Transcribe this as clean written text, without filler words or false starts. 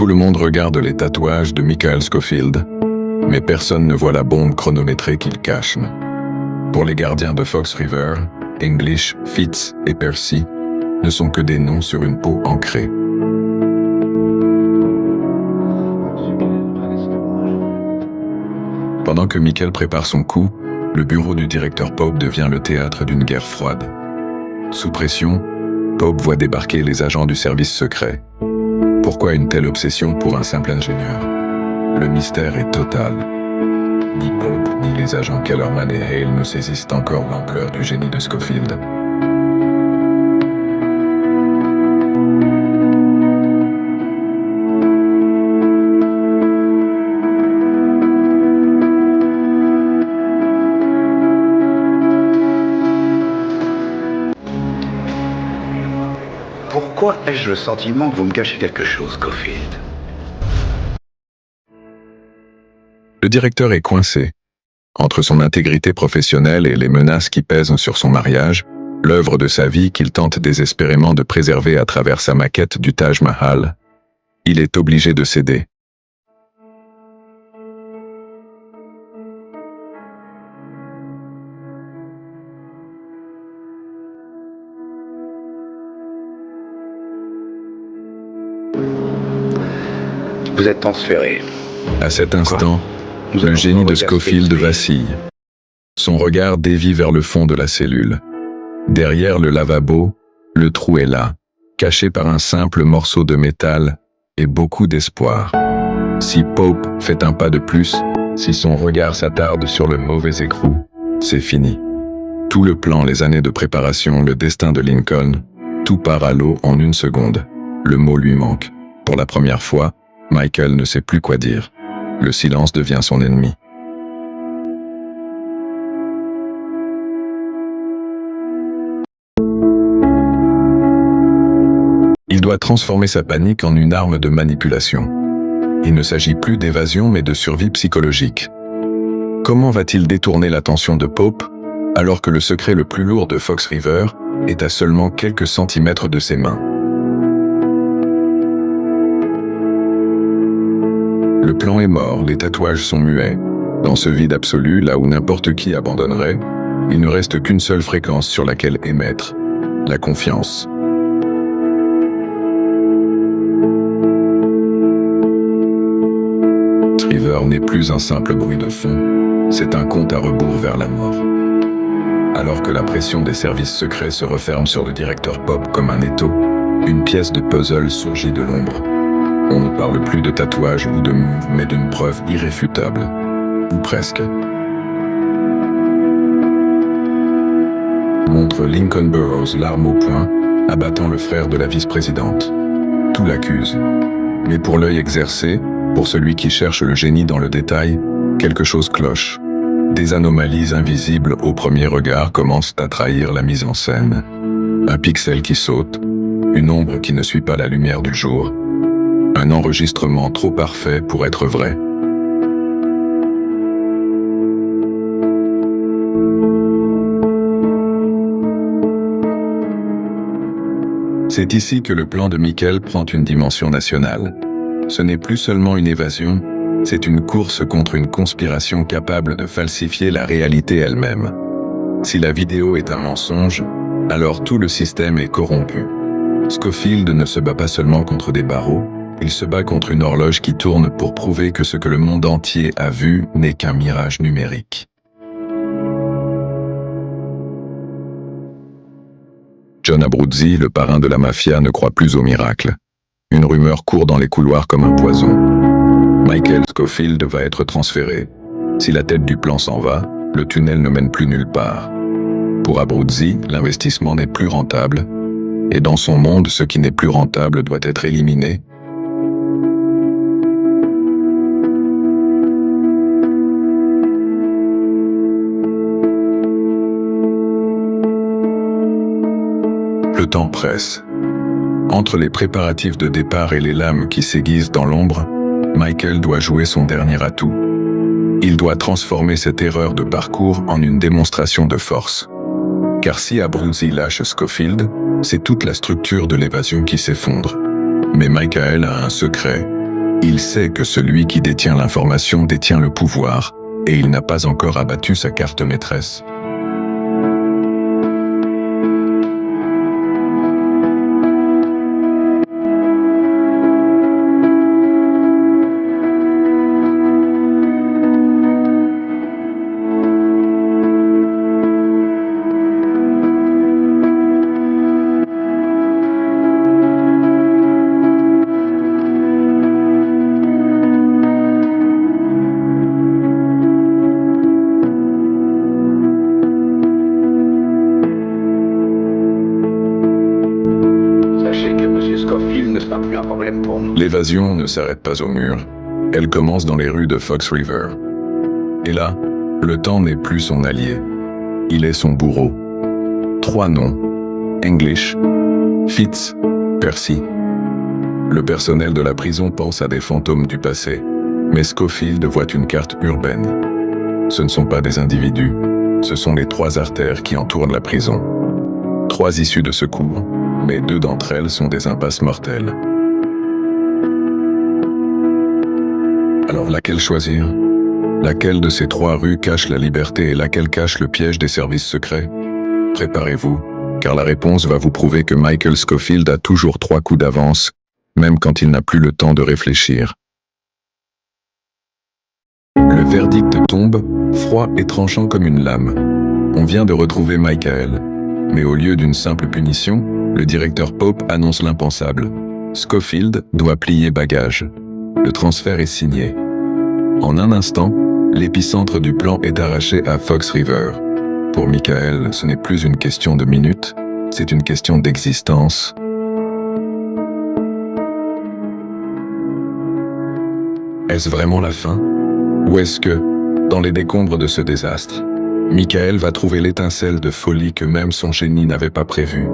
Tout le monde regarde les tatouages de Michael Scofield, mais personne ne voit la bombe chronométrée qu'il cache. Pour les gardiens de Fox River, English, Fitz et Percy ne sont que des noms sur une peau ancrée. Pendant que Michael prépare son coup, le bureau du directeur Pope devient le théâtre d'une guerre froide. Sous pression, Pope voit débarquer les agents du service secret. Pourquoi une telle obsession pour un simple ingénieur? Le mystère est total. Ni Pope, ni les agents Kellerman et Hale ne saisissent encore l'ampleur du génie de Scofield. Pourquoi ai-je le sentiment que vous me cachez quelque chose, Scofield? Le directeur est coincé. Entre son intégrité professionnelle et les menaces qui pèsent sur son mariage, l'œuvre de sa vie qu'il tente désespérément de préserver à travers sa maquette du Taj Mahal, il est obligé de céder. Vous êtes transféré. À cet instant, le génie de Scofield vacille. Son regard dévie vers le fond de la cellule. Derrière le lavabo, le trou est là, caché par un simple morceau de métal et beaucoup d'espoir. Si Pope fait un pas de plus, si son regard s'attarde sur le mauvais écrou, c'est fini. Tout le plan, les années de préparation, le destin de Lincoln, tout part à l'eau en une seconde. Le mot lui manque. Pour la première fois, Michael ne sait plus quoi dire. Le silence devient son ennemi. Il doit transformer sa panique en une arme de manipulation. Il ne s'agit plus d'évasion mais de survie psychologique. Comment va-t-il détourner l'attention de Pope alors que le secret le plus lourd de Fox River est à seulement quelques centimètres de ses mains? Le plan est mort, les tatouages sont muets. Dans ce vide absolu, là où n'importe qui abandonnerait, il ne reste qu'une seule fréquence sur laquelle émettre, la confiance. River n'est plus un simple bruit de fond, c'est un compte à rebours vers la mort. Alors que la pression des services secrets se referme sur le directeur Pope comme un étau, une pièce de puzzle surgit de l'ombre. On ne parle plus de tatouage ou de move, mais d'une preuve irréfutable. Ou presque. Montre Lincoln Burroughs, l'arme au poing, abattant le frère de la vice-présidente. Tout l'accuse. Mais pour l'œil exercé, pour celui qui cherche le génie dans le détail, quelque chose cloche. Des anomalies invisibles au premier regard commencent à trahir la mise en scène. Un pixel qui saute, une ombre qui ne suit pas la lumière du jour, un enregistrement trop parfait pour être vrai. C'est ici que le plan de Michael prend une dimension nationale. Ce n'est plus seulement une évasion, c'est une course contre une conspiration capable de falsifier la réalité elle-même. Si la vidéo est un mensonge, alors tout le système est corrompu. Scofield ne se bat pas seulement contre des barreaux, il se bat contre une horloge qui tourne pour prouver que ce que le monde entier a vu n'est qu'un mirage numérique. John Abruzzi, le parrain de la mafia, ne croit plus au miracle. Une rumeur court dans les couloirs comme un poison. Michael Scofield va être transféré. Si la tête du plan s'en va, le tunnel ne mène plus nulle part. Pour Abruzzi, l'investissement n'est plus rentable. Et dans son monde, ce qui n'est plus rentable doit être éliminé. Le temps presse. Entre les préparatifs de départ et les lames qui s'aiguisent dans l'ombre, Michael doit jouer son dernier atout. Il doit transformer cette erreur de parcours en une démonstration de force. Car si Abruzzi lâche Scofield, c'est toute la structure de l'évasion qui s'effondre. Mais Michael a un secret, Il sait que celui qui détient l'information détient le pouvoir, et il n'a pas encore abattu sa carte maîtresse. Sachez que M. Scofield ne sera plus un problème pour nous. L'évasion ne s'arrête pas au mur. Elle commence dans les rues de Fox River. Et là, le temps n'est plus son allié. Il est son bourreau. 3 noms. English, Fitz, Percy. Le personnel de la prison pense à des fantômes du passé, mais Scofield voit une carte urbaine. Ce ne sont pas des individus, ce sont les 3 artères qui entourent la prison. 3 issues de secours, mais 2 d'entre elles sont des impasses mortelles. Alors laquelle choisir? Laquelle de ces 3 rues cache la liberté et laquelle cache le piège des services secrets? Préparez-vous, car la réponse va vous prouver que Michael Scofield a toujours 3 coups d'avance, même quand il n'a plus le temps de réfléchir. Le verdict tombe, froid et tranchant comme une lame. On vient de retrouver Michael. Mais au lieu d'une simple punition, le directeur Pope annonce l'impensable. Scofield doit plier bagage. Le transfert est signé. En un instant, l'épicentre du plan est arraché à Fox River. Pour Michael, ce n'est plus une question de minutes, c'est une question d'existence. Est-ce vraiment la fin? Ou est-ce que, dans les décombres de ce désastre, Michael va trouver l'étincelle de folie que même son génie n'avait pas prévue?